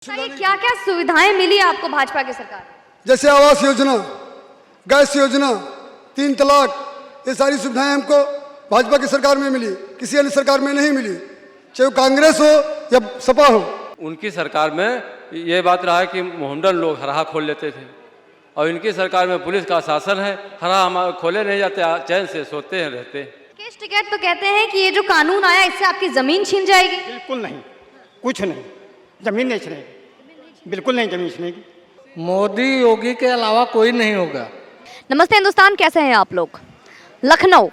क्या क्या सुविधाएं मिली आपको भाजपा की सरकार में? जैसे आवास योजना, गैस योजना, 3 तलाक, ये सारी सुविधाएं हमको भाजपा की सरकार में मिली, किसी अन्य सरकार में नहीं मिली, चाहे वो कांग्रेस हो या सपा हो। उनकी सरकार में ये बात रहा है कि मोहम्मदन लोग हरा खोल लेते थे और इनकी सरकार में पुलिस का शासन है, हरा हम खोले नहीं जाते, चैन से सोते हैं रहते। केस टिकट तो कहते हैं कि ये जो कानून आया इससे आपकी जमीन छीन जाएगी। बिल्कुल नहीं, कुछ नहीं, जमीन नहीं छिनेगी, बिल्कुल नहीं जमीन छिनेगी। मोदी योगी के अलावा कोई नहीं होगा। नमस्ते हिंदुस्तान, कैसे हैं आप लोग? लखनऊ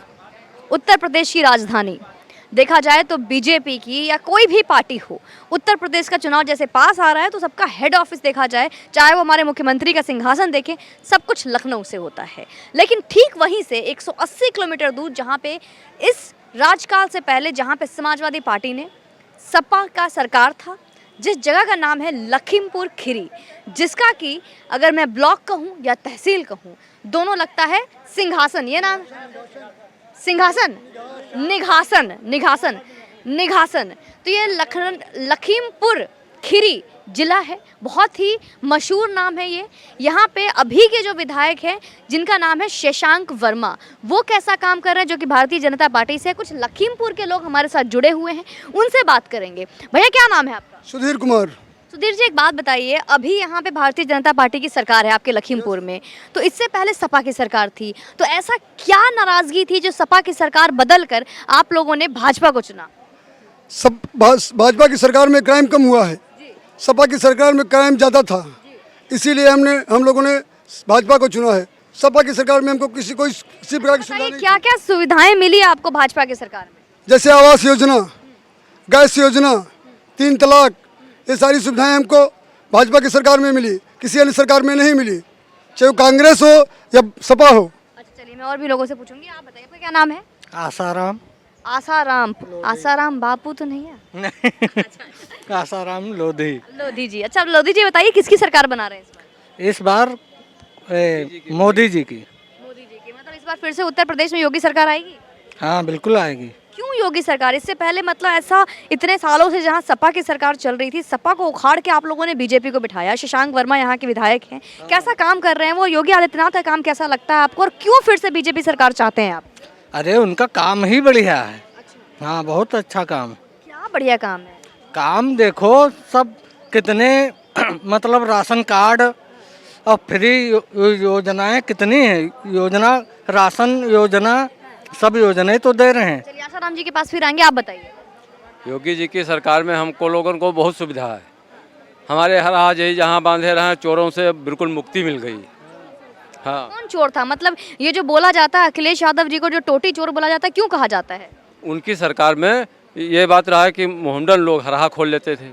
उत्तर प्रदेश की राजधानी, देखा जाए तो बीजेपी की या कोई भी पार्टी हो, उत्तर प्रदेश का चुनाव जैसे पास आ रहा है तो सबका हेड ऑफिस देखा जाए, चाहे वो हमारे मुख्यमंत्री का सिंहासन देखें, सब कुछ लखनऊ से होता है। लेकिन ठीक वहीं से 180 किलोमीटर दूर, जहाँ पे इस राजकाल से पहले जहाँ पे समाजवादी पार्टी ने सपा का सरकार था, जिस जगह का नाम है लखीमपुर खीरी, जिसका कि अगर मैं ब्लॉक कहूँ या तहसील कहूँ, दोनों लगता है सिंहासन। ये नाम सिंहासन, निघासन, निघासन, निघासन। तो ये लखीमपुर खीरी जिला है, बहुत ही मशहूर नाम है ये। यहाँ पे अभी के जो विधायक हैं जिनका नाम है शशांक वर्मा, वो कैसा काम कर रहे हैं, जो कि भारतीय जनता पार्टी से। कुछ लखीमपुर के लोग हमारे साथ जुड़े हुए हैं, उनसे बात करेंगे। भैया क्या नाम है आपका? सुधीर कुमार। सुधीर जी, एक बात बताइए, अभी यहाँ पे भारतीय जनता पार्टी की सरकार है आपके लखीमपुर में, तो इससे पहले सपा की सरकार थी, तो ऐसा क्या नाराजगी थी जो सपा की सरकार बदल कर आप लोगों ने भाजपा को चुना? सब भाजपा की सरकार में क्राइम कम हुआ है, सपा की सरकार में क्राइम ज़्यादा था, इसीलिए हम लोगों ने भाजपा को चुना है। सपा की सरकार में हमको किसी प्रकार की सुविधा नहीं। क्या क्या सुविधाएं मिली आपको भाजपा की सरकार में? जैसे आवास योजना, गैस योजना, 3 तलाक, ये सारी सुविधाएं हमको भाजपा की सरकार में मिली, किसी अन्य सरकार में नहीं मिली, चाहे वो कांग्रेस हो या सपा हो। अच्छा चलिए, मैं और भी लोगों से पूछूंगी। आप बताइए, आपका क्या नाम है? आसाराम। आसाराम। आसाराम बापू तो नहीं है? नहीं, आसाराम लोधी। लोधी जी। अच्छा लोधी जी बताइए, किसकी सरकार बना रहे हैं इस बार मोदी जी की। मोदी जी की। मतलब इस बार फिर से उत्तर प्रदेश में योगी सरकार आएगी? हाँ बिल्कुल आएगी। क्यों योगी सरकार? इससे पहले मतलब ऐसा इतने सालों से जहां सपा की सरकार चल रही थी, सपा को उखाड़ के आप लोगों ने बीजेपी को बिठाया। शशांक वर्मा यहाँ के विधायक हैं, कैसा काम कर रहे हैं वो? योगी आदित्यनाथ का काम कैसा लगता है आपको, और क्यों फिर से बीजेपी सरकार चाहते हैं आप? अरे उनका काम ही बढ़िया है। हाँ बहुत अच्छा काम। क्या बढ़िया काम है? काम देखो, सब कितने मतलब राशन कार्ड और फ्री योजनाएं कितनी है, योजना, राशन योजना, सब योजनाएं तो दे रहे हैं। चलिए आसाराम जी के पास फिर आएंगे, आप बताइए। योगी जी की सरकार में हमको लोगों को बहुत सुविधा है। हमारे हर आज यही जहाँ बांधे रहे चोरों से बिल्कुल मुक्ति मिल गई। हाँ। कौन चोर था? मतलब ये जो बोला जाता है अखिलेश यादव जी को जो टोटी चोर बोला जाता है, क्यों कहा जाता है? उनकी सरकार में ये बात रहा है कि मोहम्मदन लोग हरा खोल लेते थे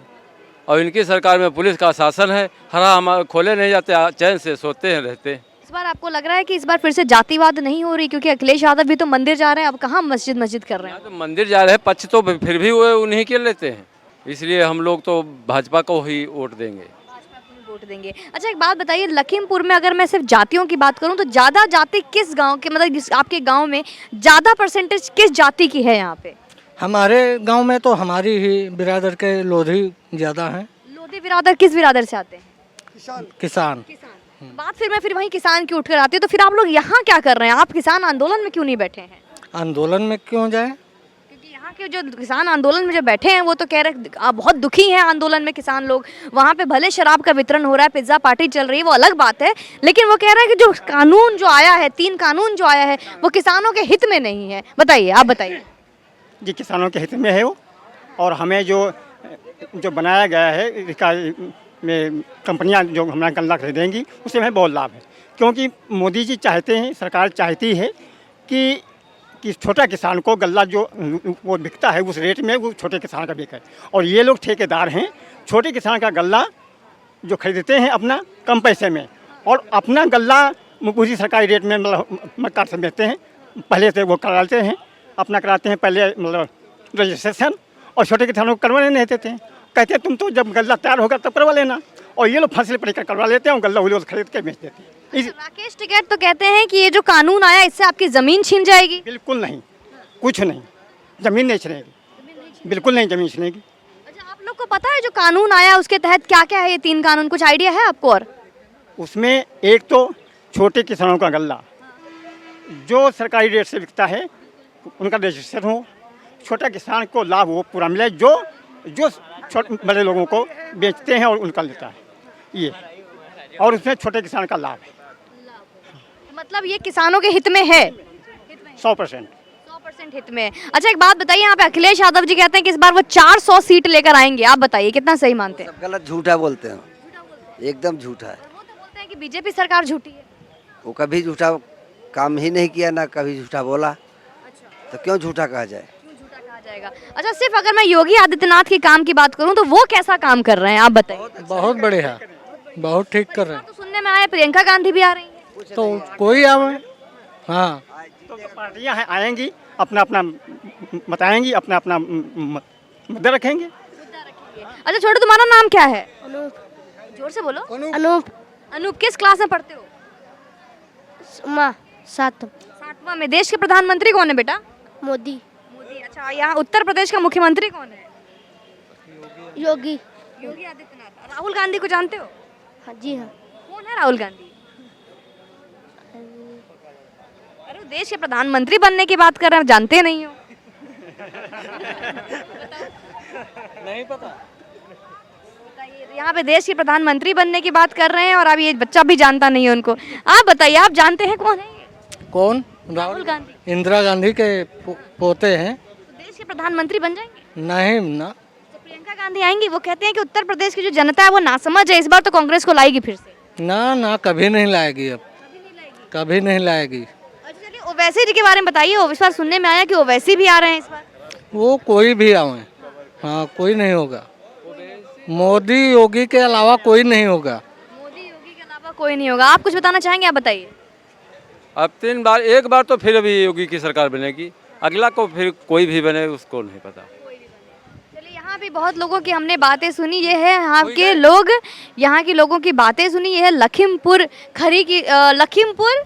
और इनकी सरकार में पुलिस का शासन है, हरा हम खोले नहीं जाते, चैन से सोते हैं रहते। इस बार आपको लग रहा है कि इस बार फिर से जातिवाद नहीं हो रही? क्योंकि अखिलेश यादव भी तो मंदिर जा रहे हैं, अब कहाँ मस्जिद कर रहे हैं? तो मंदिर जा रहे हैं, पक्ष तो फिर भी वो उन्हीं के लेते हैं, इसलिए हम लोग तो भाजपा को ही वोट देंगे। वोट देंगे। अच्छा एक बात बताइए, लखीमपुर में अगर मैं सिर्फ जातियों की बात करूं तो ज़्यादा जाति किस गांव के, मतलब आपके गांव में ज़्यादा परसेंटेज किस जाति की है यहाँ पे? हमारे गांव में तो हमारी ही बिरादर के लोधी ज़्यादा हैं। लोधी बिरादर किस बिरादर से आते हैं? किसान। बात फिर मैं वहीं किसान की उठकर आती है, तो फिर आप लोग यहाँ क्या कर रहे हैं? आप किसान आंदोलन में क्यों नहीं बैठे हैं? आंदोलन में क्यों जाए? क्योंकि यहाँ के जो किसान आंदोलन में जो बैठे हैं वो तो कह रहे आप बहुत दुखी हैं आंदोलन में किसान लोग। वहाँ पे भले शराब का वितरण हो रहा है, पिज्ज़ा पार्टी चल रही है, वो अलग बात है, लेकिन वो कह रहे हैं कि जो कानून जो आया है, 3 कानून जो आया है, वो किसानों के हित में नहीं है। बताइए, आप बताइए जी, किसानों के हित में है वो, और हमें जो बनाया गया है इसका में कंपनियां जो हमारा गल्ला खरीदेंगी उससे हमें बहुत लाभ है, क्योंकि मोदी जी चाहते हैं, सरकार चाहती है कि छोटा किसान को गल्ला जो वो बिकता है उस रेट में वो छोटे किसान का बिके। और ये लोग ठेकेदार हैं, छोटे किसान का गल्ला जो खरीदते हैं अपना कम पैसे में, और अपना गल्ला उसी सरकारी रेट में मतलब मक्का से बेचते हैं। पहले से वो कराते हैं, अपना कराते हैं पहले मतलब रजिस्ट्रेशन, और छोटे किसानों को करवाने नहीं देते हैं, कहते हैं तुम तो जब गल्ला तैयार होगा तब करवा लेना, और ये लोग फसली परीक्षा करवा लेते हैं और गल्ला वो खरीद के बेच देते हैं। राकेश टिकैत तो कहते हैं कि ये जो कानून आया इससे आपकी जमीन छीन जाएगी। बिल्कुल नहीं, कुछ नहीं, जमीन नहीं छिनेगी, बिल्कुल नहीं जमीन छिनेगी। अच्छा आप लोग को पता है जो कानून आया उसके तहत क्या क्या है, ये 3 कानून कुछ आइडिया है आपको? और उसमें एक तो छोटे किसानों का गल्ला जो सरकारी रेट से बिकता है उनका रजिस्ट्रेशन हो, छोटा किसान को लाभ हो पूरा मिले, जो जो छोटे बड़े लोगों को बेचते हैं और उनका लेता है ये, और उसमें छोटे किसान का लाभ है। मतलब ये किसानों के हित में है, 100%। 100% हित में है। अच्छा एक बात बताइए, यहाँ पे अखिलेश यादव जी कहते हैं कि इस बार वो 400 सीट लेकर आएंगे, आप बताइए कितना सही मानते हैं? सब गलत झूठा बोलते हैं, एकदम झूठा है। वो तो बोलते हैं कि बीजेपी सरकार झूठी है। वो कभी झूठा काम ही नहीं किया, ना कभी झूठा बोला, तो क्यों झूठा कहा जाए? झूठा कहा जाएगा। अच्छा सिर्फ अगर मैं योगी आदित्यनाथ के काम की बात करूं तो वो कैसा काम कर रहे हैं, आप बताइए। बहुत बढ़िया, बहुत ठीक कर रहे तो सुनने में आया प्रियंका गांधी भी आ रही हैं। हैं। तो कोई आवे, हाँ तो पार्टियां हैं आएंगी, अपना अपना बताएंगी, अपना अपना मुद्दा रखेंगे। अच्छा छोटू तुम्हारा नाम क्या है? अनूप। जोर से बोलो। अनूप। अनूप किस क्लास में पढ़ते हो? 7वां में। देश के प्रधानमंत्री कौन है बेटा? मोदी। मोदी। अच्छा यहाँ उत्तर प्रदेश का मुख्यमंत्री कौन है? योगी। योगी आदित्यनाथ। राहुल गांधी को जानते हो? हाँ जी हाँ। कौन है राहुल गांधी? अरे वो देश के प्रधानमंत्री बनने की बात कर रहे हैं, जानते नहीं हो? नहीं पता। बताइए, यहाँ पे देश के प्रधानमंत्री बनने की बात कर रहे हैं और अब ये बच्चा भी जानता नहीं है उनको। आप बताइए, आप जानते हैं कौन है ये? कौन? राहुल गांधी। इंदिरा गांधी के पोते हैं। तो देश के प्रधानमंत्री बन जाएंगे? नहीं ना, तो प्रियंका गांधी आएंगी, वो कहते हैं कि उत्तर प्रदेश की जो जनता है वो नासमझ है, इस बार तो कांग्रेस को लाएगी फिर से। ना ना कभी नहीं लाएगी, अब कभी नहीं लाएगी। अच्छा चलिए ओवैसी जी के बारे में बताइए, इस बार सुनने में आया कि ओवैसी भी आ रहे हैं इस बार। वो कोई भी आवे, हाँ कोई नहीं होगा। मोदी योगी के अलावा कोई नहीं होगा। मोदी योगी के अलावा कोई नहीं होगा। आप कुछ बताना चाहेंगे? आप बताइए। अब 3 बार, एक बार तो फिर अभी योगी की सरकार बनेगी, अगला को फिर कोई भी बने उसको नहीं पता। चलिए यहाँ भी बहुत लोगों की हमने बातें सुनी, ये है यहाँ के लोग, यहाँ के लोगों की बातें सुनी। ये है लखीमपुर खरी की लखीमपुर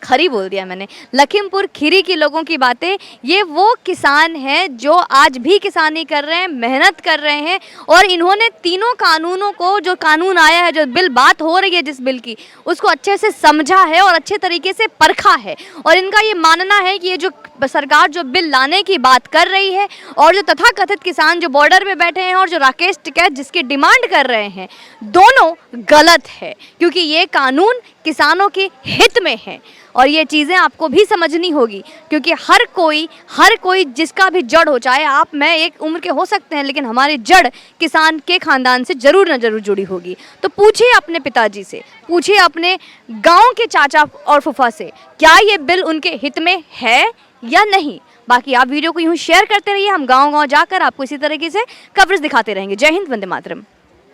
खरी बोल दिया मैंने, लखीमपुर खीरी के लोगों की बातें। ये वो किसान हैं जो आज भी किसानी कर रहे हैं, मेहनत कर रहे हैं, और इन्होंने तीनों कानूनों को, जो कानून आया है, जो बिल बात हो रही है जिस बिल की, उसको अच्छे से समझा है और अच्छे तरीके से परखा है। और इनका ये मानना है कि ये जो सरकार जो बिल लाने की बात कर रही है और जो तथाकथित किसान जो बॉर्डर पे बैठे हैं और जो राकेश टिकैत जिसकी डिमांड कर रहे हैं, दोनों गलत है, क्योंकि ये कानून किसानों के हित में है। और ये चीज़ें आपको भी समझनी होगी, क्योंकि हर कोई जिसका भी जड़ हो, चाहे आप मैं एक उम्र के हो सकते हैं, लेकिन हमारी जड़ किसान के खानदान से जरूर न जरूर जुड़ी होगी। तो पूछिए अपने पिताजी से, पूछिए अपने गांव के चाचा और फूफा से, क्या ये बिल उनके हित में है या नहीं। बाकी आप वीडियो को यूँ शेयर करते रहिए, हम गाँव-गाँव जाकर आपको इसी तरीके से कवरेज दिखाते रहेंगे। जय हिंद, वंदे मातरम।